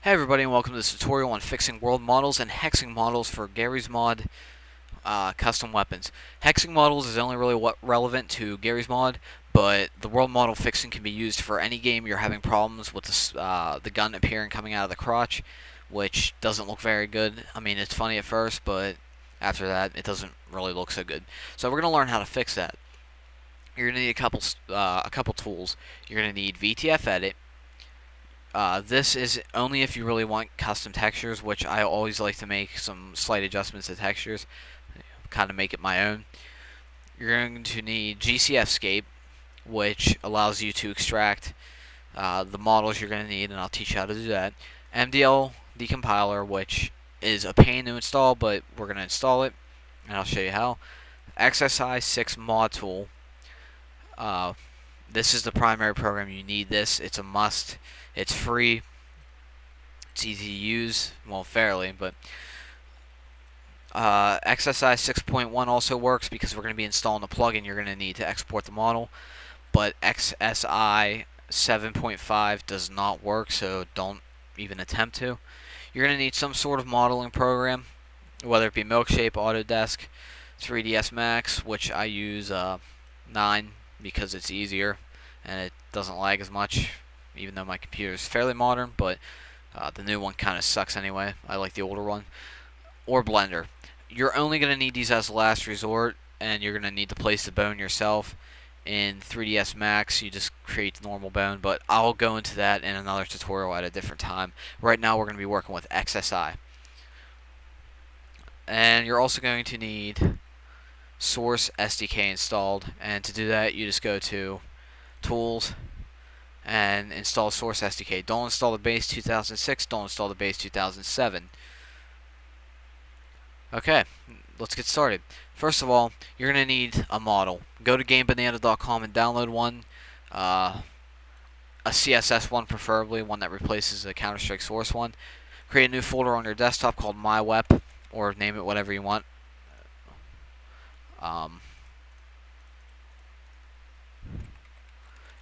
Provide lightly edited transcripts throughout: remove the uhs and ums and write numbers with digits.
Hey everybody, and welcome to this tutorial on fixing world models and hexing models for Garry's mod custom weapons. Hexing models is only really relevant to Garry's mod, but the world model fixing can be used for any game you're having problems with the gun appearing coming out of the crotch, which doesn't look very good. I mean, it's funny at first, but after that, it doesn't really look so good. So we're going to learn how to fix that. You're going to need a couple tools. You're going to need VTF Edit. This is only if you really want custom textures, which I always like to make some slight adjustments to textures, kind of make it my own. You're going to need GCFscape, which allows you to extract the models you're going to need, and I'll teach you how to do that. MDL Decompiler, which is a pain to install, but we're going to install it, and I'll show you how. XSI 6 Mod Tool. This is the primary program you need. It's a must. It's free. It's easy to use, well, fairly, but XSI 6.1 also works because we're going to be installing the plugin you're going to need to export the model, but XSI 7.5 does not work, so don't even attempt to. You're going to need some sort of modeling program, whether it be Milkshape, Autodesk, 3ds Max, which I use 9 because it's easier and it doesn't lag as much, even though my computer is fairly modern, but the new one kind of sucks anyway. I like the older one. Or Blender. You're only going to need these as a last resort, and you're going to need to place the bone yourself. In 3ds Max, you just create the normal bone, but I'll go into that in another tutorial at a different time. Right now, we're going to be working with XSI. And you're also going to need Source SDK installed, and to do that, you just go to Tools, and install Source SDK. Don't install the base 2006, don't install the base 2007. Okay, let's get started. First of all, you're going to need a model. Go to GameBanana.com and download one. A CSS one preferably, one that replaces the Counter-Strike Source one. Create a new folder on your desktop called MyWep, or name it whatever you want.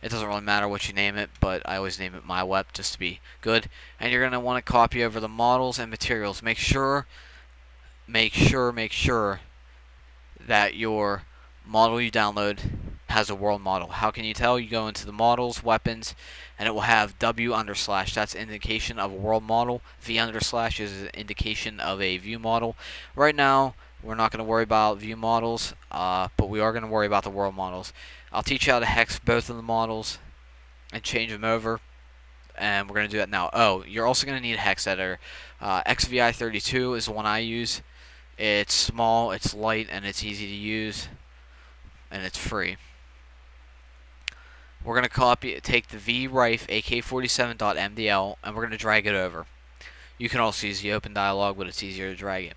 It doesn't really matter what you name it, but I always name it MyWep just to be good. And you're going to want to copy over the models and materials. Make sure that your model you download has a world model. How can you tell? You go into the models, weapons, and it will have W underslash. That's indication of a world model. V underslash is an indication of a view model. Right now, we're not going to worry about view models, but we are going to worry about the world models. I'll teach you how to hex both of the models and change them over, and we're going to do that now. Oh, you're also going to need a hex editor. XVI32 is the one I use. It's small, it's light, and it's easy to use, and it's free. We're going to take the vrif AK47.mdl, and we're going to drag it over. You can also use the open dialog, but it's easier to drag it.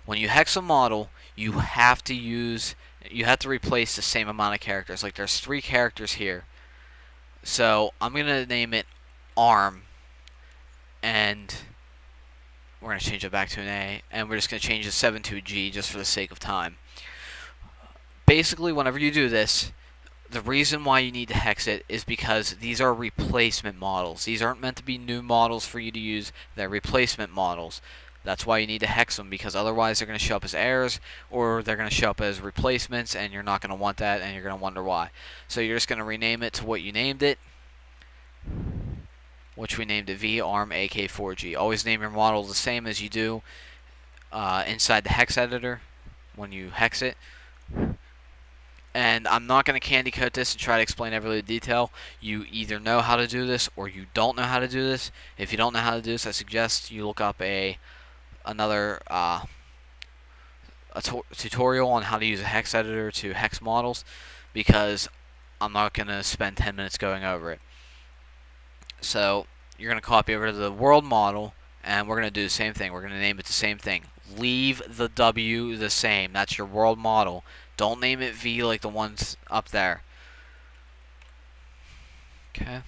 When you hex a model, you have to replace the same amount of characters. Like, there's 3 characters here. So I'm going to name it ARM, and we're going to change it back to an A, and we're just going to change the 7 to a G just for the sake of time. Basically, whenever you do this, the reason why you need to hex it is because these are replacement models. These aren't meant to be new models for you to use. They're replacement models. That's why you need to hex them, because otherwise they're going to show up as errors, or they're going to show up as replacements, and you're not going to want that, and you're going to wonder why. So you're just going to rename it to what you named it, which we named it VARM AK4G. Always name your model the same as you do inside the hex editor when you hex it. And I'm not going to candy coat this and try to explain every little detail. You either know how to do this or you don't know how to do this. If you don't know how to do this, I suggest you look up another tutorial on how to use a hex editor to hex models, because I'm not going to spend 10 minutes going over it. So you're going to copy over to the world model, and we're going to do the same thing. We're going to name it the same thing. Leave the W the same. That's your world model. Don't name it V like the ones up there. Okay.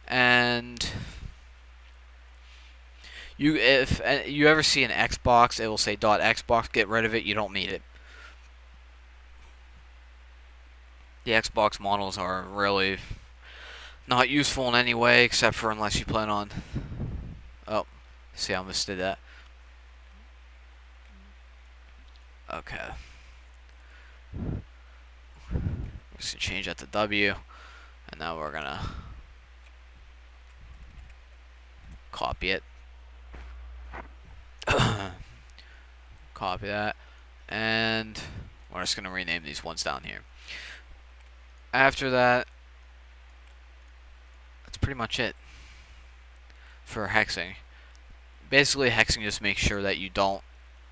And if you ever see an Xbox, it will say .xbox. Get rid of it. You don't need it. The Xbox models are really not useful in any way, except for unless you plan on Oh, see, I almost did that. Okay. Just gonna change that to W, and now we're gonna copy it. Copy that, and we're just gonna rename these ones down here. After that, that's pretty much it for hexing. Basically, hexing just makes sure that you don't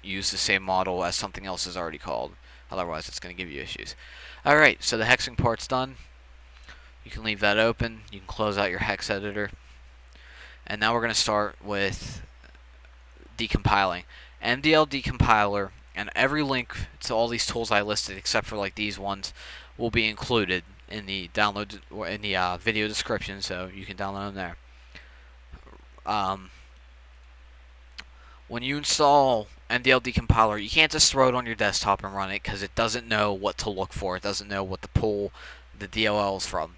use the same model as something else is already called. Otherwise, it's going to give you issues. Alright, so the hexing part's done. You can leave that open. You can close out your hex editor. And now we're going to start with decompiling. MDL decompiler and every link to all these tools I listed, except for like these ones, will be included in the download or in the video description, so you can download them there. When you install MDL decompiler, you can't just throw it on your desktop and run it because it doesn't know what to look for. It doesn't know what to pull the DLLs from.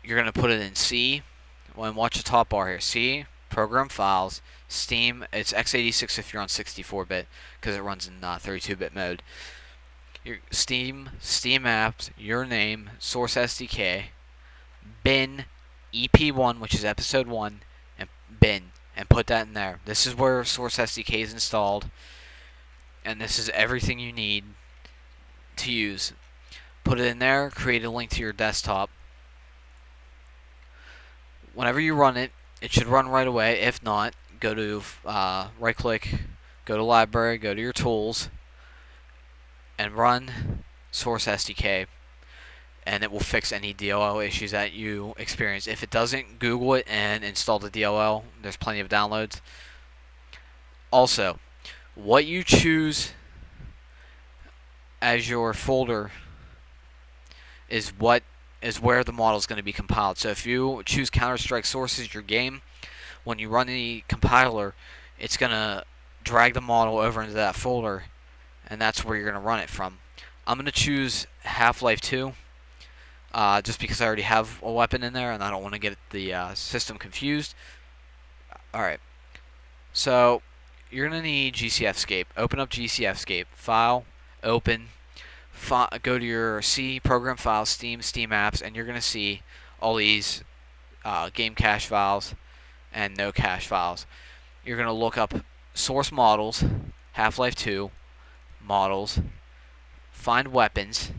You're going to put it in C. Well, watch the top bar here. C, Program Files, Steam. It's x86 if you're on 64-bit because it runs in 32-bit mode. Your Steam Apps, Your Name, Source SDK, bin, EP1, which is episode 1, and bin. And put that in there. This is where Source SDK is installed, and this is everything you need to use. Put it in there, create a link to your desktop. Whenever you run it, it should run right away. If not, go to right click, go to library, go to your tools, and run Source SDK, and it will fix any DLL issues that you experience. If it doesn't, Google it and install the DLL. There's plenty of downloads. Also, what you choose as your folder is where the model is going to be compiled. So if you choose Counter-Strike Sources, your game, when you run the compiler, it's going to drag the model over into that folder, and that's where you're going to run it from. I'm going to choose Half-Life 2, just because I already have a weapon in there, and I don't want to get the system confused. Alright, so you're going to need GCFscape. Open up GCFscape. File, Open, go to your C, Program Files, Steam Apps, and you're going to see all these game cache files and no cache files. You're going to look up source models, Half-Life 2, models, find weapons,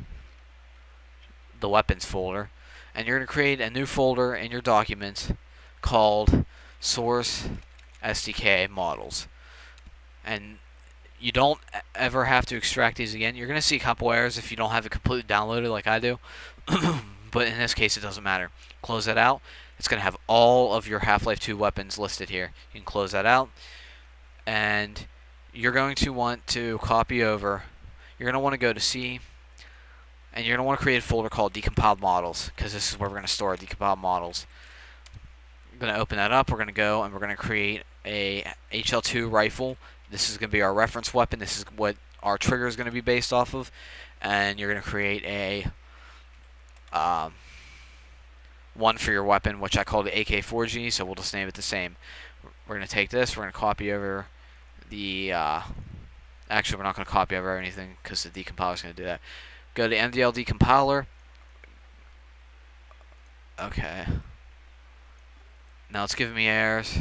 the weapons folder, and you're going to create a new folder in your documents called Source SDK Models. And you don't ever have to extract these again. You're going to see a couple errors if you don't have it completely downloaded like I do. But in this case, it doesn't matter. Close that out. It's going to have all of your Half-Life 2 weapons listed here. You can close that out. And you're going to want to copy over. You're going to want to go to C. And you're going to want to create a folder called Decompiled Models, because this is where we're going to store decompiled models. I'm going to open that up. We're going to go and we're going to create a HL2 rifle. This is going to be our reference weapon. This is what our trigger is going to be based off of. And you're going to create a one for your weapon, which I call the AK-4G, so we'll just name it the same. We're going to take this. We're going to copy over the... actually, we're not going to copy over anything because the decompiler is going to do that. Go to MDL decompiler. Okay. Now it's giving me errors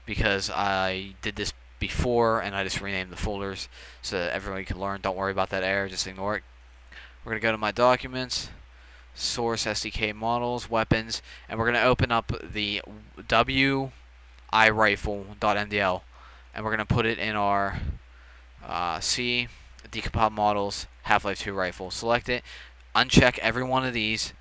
because I did this before and I just renamed the folders so that everybody can learn. Don't worry about that error, just ignore it. We're going to go to my documents, source SDK models, weapons, and we're going to open up the wirifle.mdl and we're going to put it in our C, decompiled models, Half-Life 2 rifle. Select it, uncheck every one of these,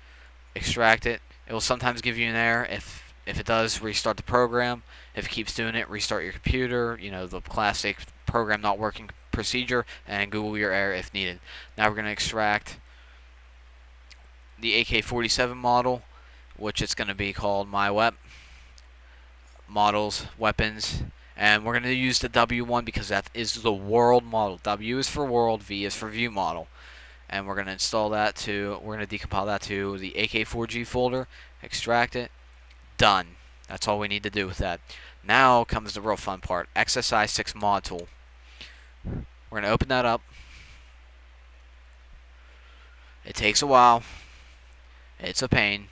extract it. It will sometimes give you an error. If it does, restart the program. If it keeps doing it, restart your computer. You know, the classic program not working procedure, and Google your error if needed. Now we're going to extract the AK-47 model, which it's going to be called MyWep. Models, weapons, and we're going to use the W1 because that is the world model. W is for world, V is for view model. And we're going to install that to, we're going to decompile that to the AK4G folder, extract it, done. That's all we need to do with that. Now comes the real fun part, XSI6 mod tool. We're going to open that up. It takes a while. It's a pain.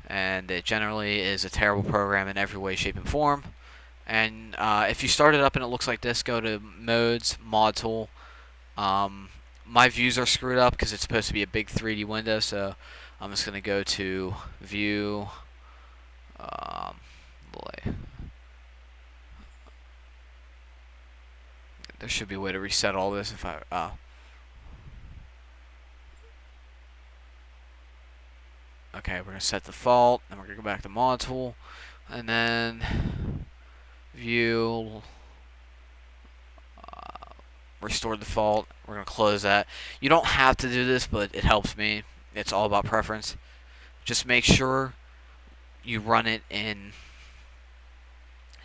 And it generally is a terrible program in every way, shape, and form. And if you start it up and it looks like this, go to Modes, Mod Tool. My views are screwed up because it's supposed to be a big 3D window, so I'm just going to go to View. There should be a way to reset all this if I... Okay, we're going to set default, and we're going to go back to Mod Tool, and then View, Restore Default. We're going to close that. You don't have to do this, but it helps me. It's all about preference. Just make sure you run it in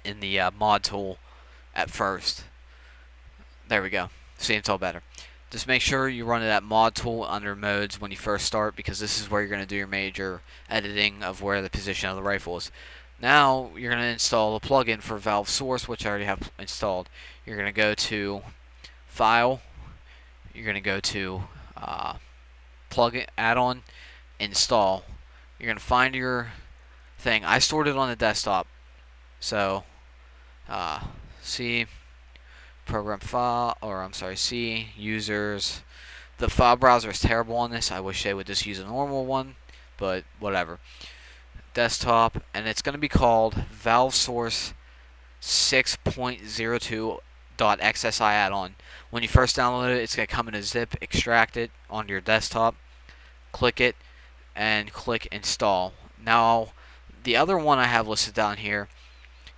the Mod Tool at first. There we go. See, it's all better. Just make sure you run it at Mod Tool under Modes when you first start, because this is where you're going to do your major editing of where the position of the rifle is. Now you're going to install a plugin for Valve Source, which I already have installed. You're going to go to File. You're going to go to Plugin, Add-on, Install. You're going to find your thing. I stored it on the desktop. So, C, program file, or I'm sorry, C, users. The file browser is terrible on this. I wish they would just use a normal one, but whatever. Desktop, and it's going to be called Valve Source 6.02.xsi add-on. When you first download it, it's going to come in a zip. Extract it onto your desktop, click it, and click install. Now, the other one I have listed down here,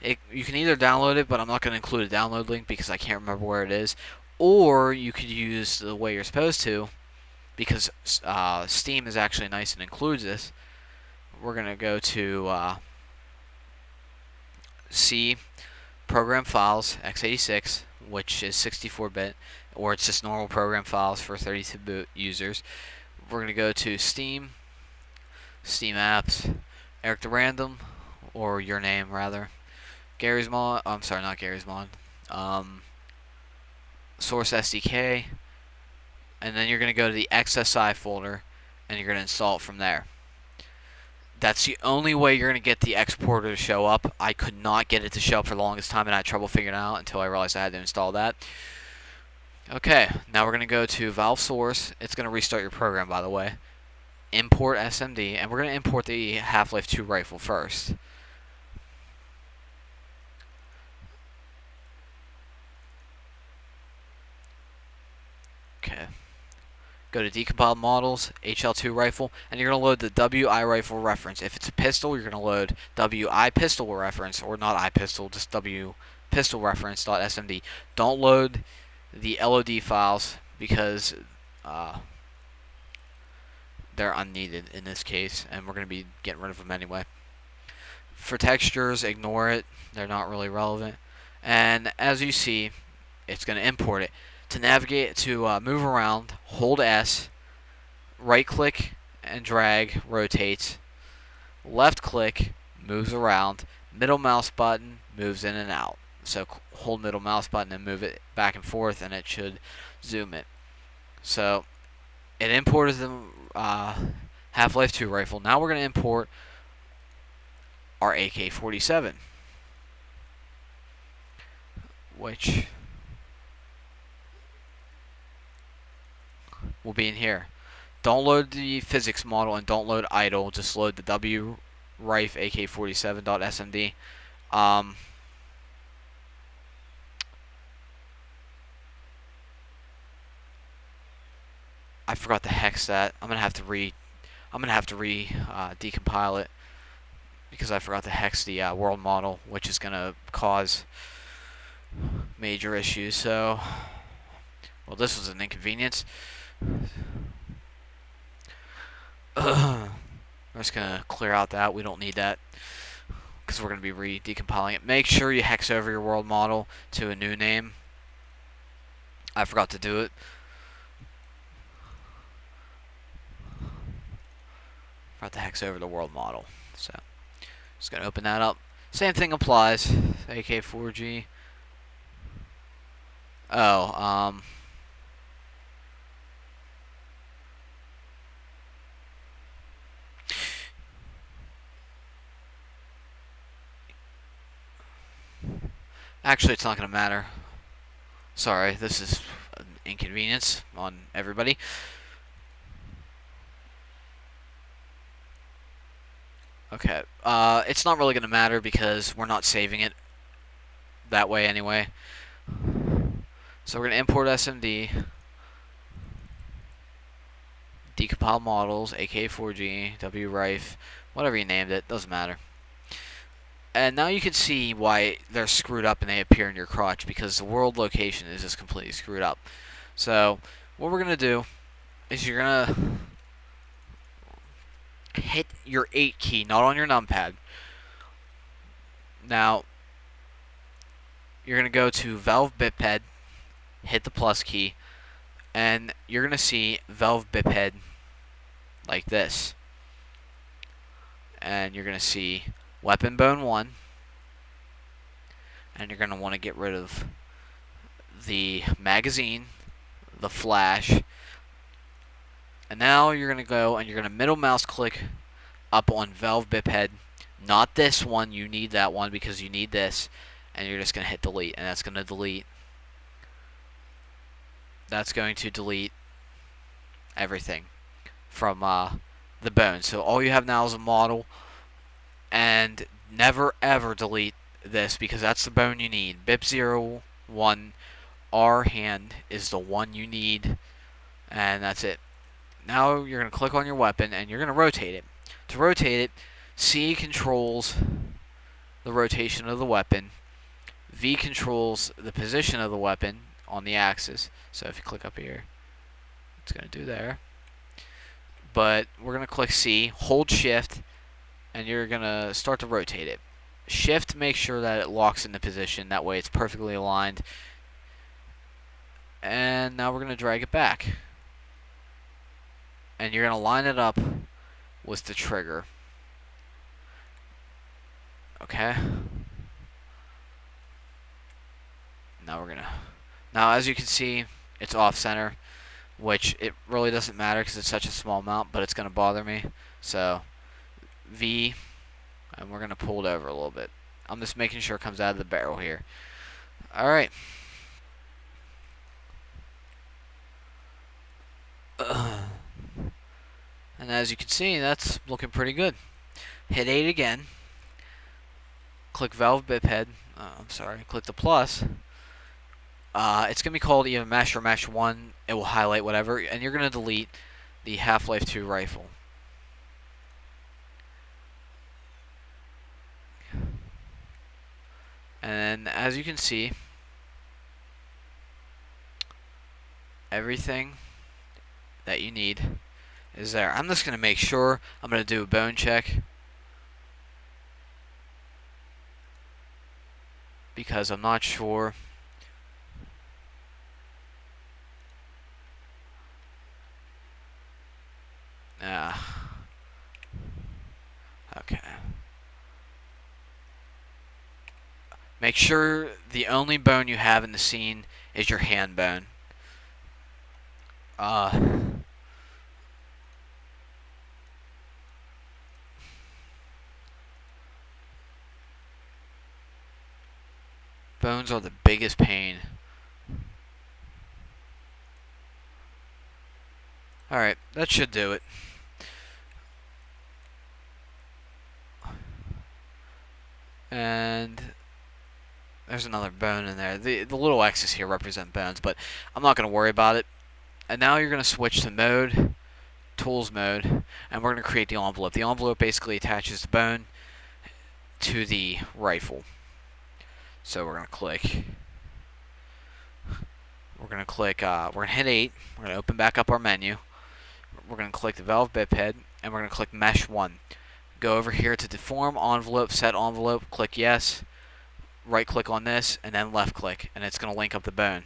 you can either download it, but I'm not going to include a download link because I can't remember where it is, or you could use the way you're supposed to, because Steam is actually nice and includes this. We're going to go to C, Program Files, x86, which is 64-bit, or it's just normal program files for 32-bit users. We're going to go to Steam, Steam Apps, Eric the Random, or your name rather. Garry's mod, I'm sorry, not Garry's mod. Source SDK, and then you're going to go to the XSI folder, and you're going to install it from there. That's the only way you're going to get the exporter to show up. I could not get it to show up for the longest time, and I had trouble figuring it out until I realized I had to install that. Okay, now we're going to go to Valve Source. It's going to restart your program, by the way. Import SMD, and we're going to import the Half-Life 2 rifle first. Okay. Go to Decompiled Models, HL2 Rifle, and you're going to load the WI Rifle reference. If it's a pistol, you're going to load WI Pistol reference, or not iPistol, just W Pistol reference.smd. Don't load the LOD files because they're unneeded in this case, and we're going to be getting rid of them anyway. For textures, ignore it. They're not really relevant. And as you see, it's going to import it. To navigate, to move around, hold S, right click and drag, rotates, left click, moves around, middle mouse button, moves in and out. So hold middle mouse button and move it back and forth, and it should zoom it. So it imported the Half-Life 2 rifle. Now we're going to import our AK-47, which will be in here. Don't load the physics model and don't load idle. Just load the W Rife AK47.smd. I forgot to hex that. I'm gonna have to decompile it because I forgot to hex the world model, which is gonna cause major issues. So, well, this was an inconvenience. I'm just gonna clear out that. We don't need that because we're gonna be decompiling it. Make sure you hex over your world model to a new name. I forgot to do it. Forgot to hex over the world model. So Just gonna open that up. Same thing applies. AK4G. Oh, actually, it's not gonna matter. Sorry, this is an inconvenience on everybody. Okay, it's not really gonna matter because we're not saving it that way anyway. So we're gonna import SMD, decompile models, AK4G, WRIFE, whatever you named it, doesn't matter. And now you can see why they're screwed up and they appear in your crotch, because the world location is just completely screwed up. So what we're gonna do is you're gonna hit your 8 key, not on your numpad. Now you're gonna go to Valve Biped, hit the plus key, and you're gonna see Valve Biped like this. And you're gonna see Weapon Bone 1, and you're gonna want to get rid of the magazine, the flash, and now you're gonna go and you're gonna middle mouse click up on Valve Biped. Not this one, you need that one because you need this, and you're just gonna hit delete, and that's gonna delete. That's going to delete everything from the bone. So all you have now is a model, and never ever delete this because that's the bone you need. BIP01 R hand is the one you need, and that's it. Now you're going to click on your weapon and you're going to rotate it. To rotate it, C controls the rotation of the weapon, V controls the position of the weapon on the axis. So if you click up here, it's going to do there. But we're going to click C, hold shift, and you're going to start to rotate it. Shift makes sure that it locks into position, that way it's perfectly aligned. And now we're going to drag it back. And you're going to line it up with the trigger. Okay. Now as you can see, it's off center, which it really doesn't matter because it's such a small amount, but it's going to bother me. So V, and we're going to pull it over a little bit. I'm just making sure it comes out of the barrel here. Alright. And as you can see, that's looking pretty good. Hit 8 again. Click Valve Biped. Click the plus. It's going to be called either Mesh or Mesh 1. It will highlight whatever. And you're going to delete the Half-Life 2 rifle. And as you can see, everything that you need is there. I'm just going to make sure. I'm going to do a bone check, because I'm not sure. Okay. Make sure the only bone you have in the scene is your hand bone. Bones are the biggest pain. Alright, that should do it. And there's another bone in there. The little X's here represent bones, but I'm not going to worry about it. And now you're going to switch to mode, tools mode, and we're going to create the envelope. The envelope basically attaches the bone to the rifle. So we're going to click. We're going to hit 8. We're going to open back up our menu. We're going to click the Valve Biped, and we're going to click Mesh 1. Go over here to Deform Envelope, Set Envelope, click Yes. Right click on this, and then left click, and it's going to link up the bone.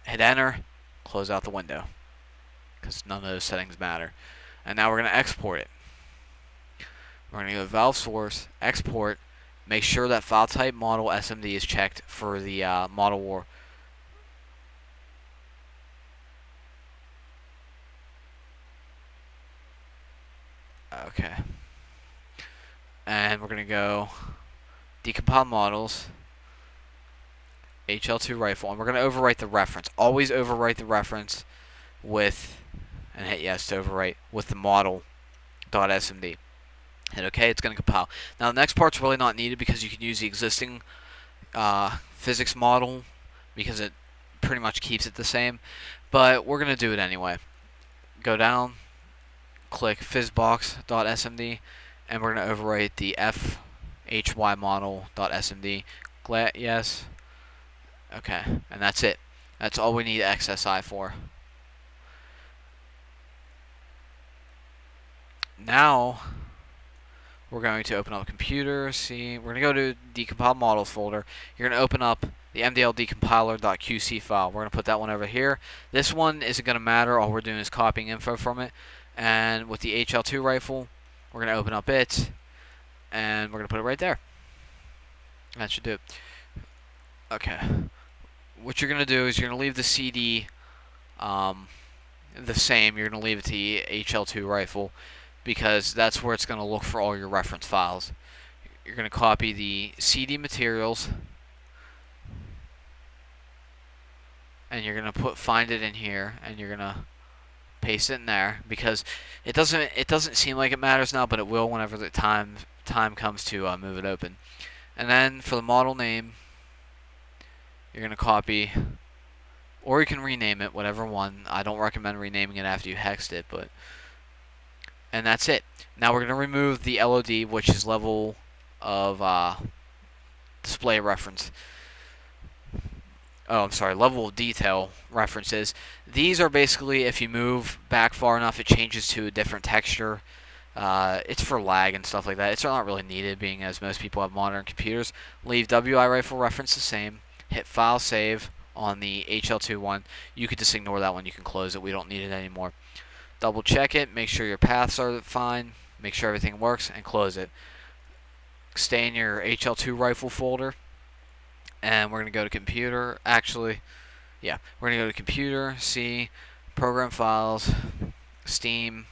Hit Enter, close out the window, because none of those settings matter. And now we're going to export it. We're going to go valve source, export, make sure that file type model SMD is checked for the model war. Okay. And we're going to go decompile models, HL2 rifle, and we're going to overwrite the reference. Always overwrite the reference with, and hit yes to overwrite, with the model.smd. Hit OK, it's going to compile. Now the next part's really not needed because you can use the existing physics model because it pretty much keeps it the same, but we're going to do it anyway. Go down, click fizzbox.smd, and we're going to overwrite the FHY model.smd. Yes. Okay, and that's it. That's all we need XSI for. Now we're going to open up a computer. See, we're going to go to decompile models folder. You're going to open up the mdl decompiler.qc file. We're going to put that one over here. This one isn't going to matter. All we're doing is copying info from it. And with the HL2 rifle, we're going to open up it, and we're going to put it right there. That should do it. Okay. What you're going to do is you're going to leave the CD the same. You're going to leave it to the HL2 rifle because that's where it's going to look for all your reference files. You're going to copy the CD materials, and you're going to find it in here, and you're going to paste it in there because it doesn't seem like it matters now, but it will whenever the time comes to move it open. And then for the model name, you're going to copy, or you can rename it, whatever one. I don't recommend renaming it after you hexed it, but, and that's it. Now we're going to remove the LOD, which is level of display reference. Oh, I'm sorry, level of detail references. These are basically, if you move back far enough, it changes to a different texture. It's for lag and stuff like that. It's not really needed, being as most people have modern computers. Leave WI rifle reference the same. Hit file save on the HL2 one. You could just ignore that one. You can close it. We don't need it anymore. Double check it. Make sure your paths are fine. Make sure everything works, and close it. Stay in your HL2 rifle folder. And we're going to go to computer. Actually, yeah, we're going to go to computer, see, program files, Steam,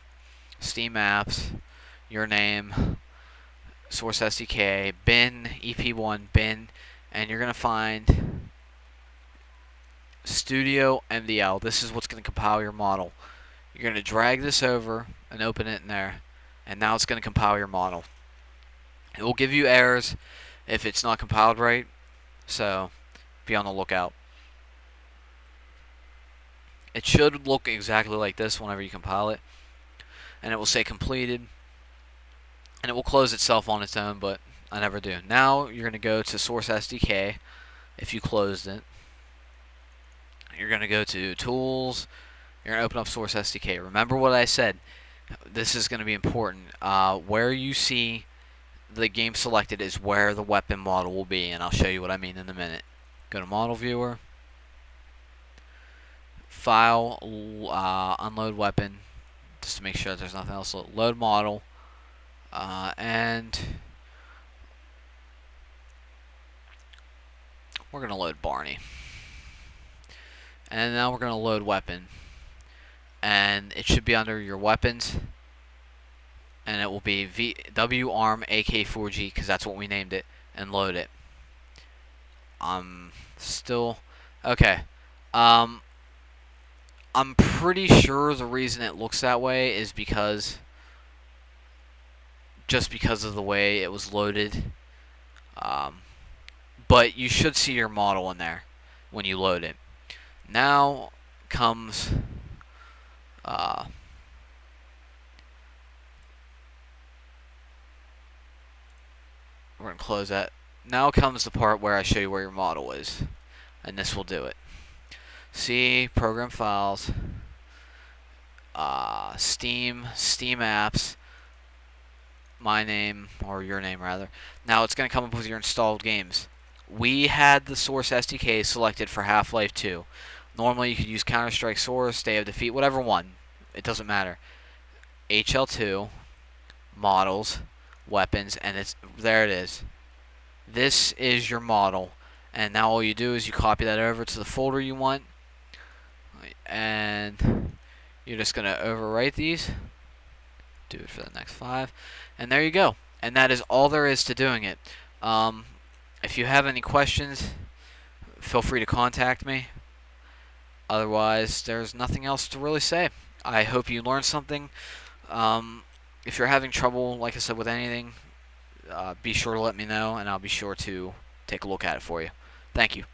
Steam apps, your name, source SDK, bin, EP1, bin, and you're going to find Studio MDL. This is what's going to compile your model. You're going to drag this over and open it in there, and now it's going to compile your model. It will give you errors if it's not compiled right, so be on the lookout. It should look exactly like this whenever you compile it, and it will say completed, and it will close itself on its own, but I never do. Now you're going to go to source SDK if you closed it. You're going to go to tools. You're going to open up source SDK. Remember what I said. This is going to be important. Where you see the game selected is where the weapon model will be, and I'll show you what I mean in a minute. Go to model viewer, file, unload weapon, just to make sure that there's nothing else. Load model, and we're going to load Barney. And now we're going to load weapon, and it should be under your weapons, and it will be WARM AK4G because that's what we named it, and load it. Still okay. I'm pretty sure the reason it looks that way is just because of the way it was loaded. But you should see your model in there when you load it. Now comes we're going to close that. Now comes the part where I show you where your model is, and this will do it. See, program files, Steam apps, my name, or your name rather. Now it's going to come up with your installed games. We had the source SDK selected for Half-Life 2. Normally you could use Counter-Strike Source, Day of Defeat, whatever one. It doesn't matter. HL2, models, weapons, and there it is. This is your model, and now all you do is you copy that over to the folder you want, and you're just gonna overwrite these. Do it for the next 5, and there you go. And that is all there is to doing it. If you have any questions, feel free to contact me. Otherwise, there's nothing else to really say. I hope you learned something. If you're having trouble, like I said, with anything, be sure to let me know, and I'll be sure to take a look at it for you. Thank you.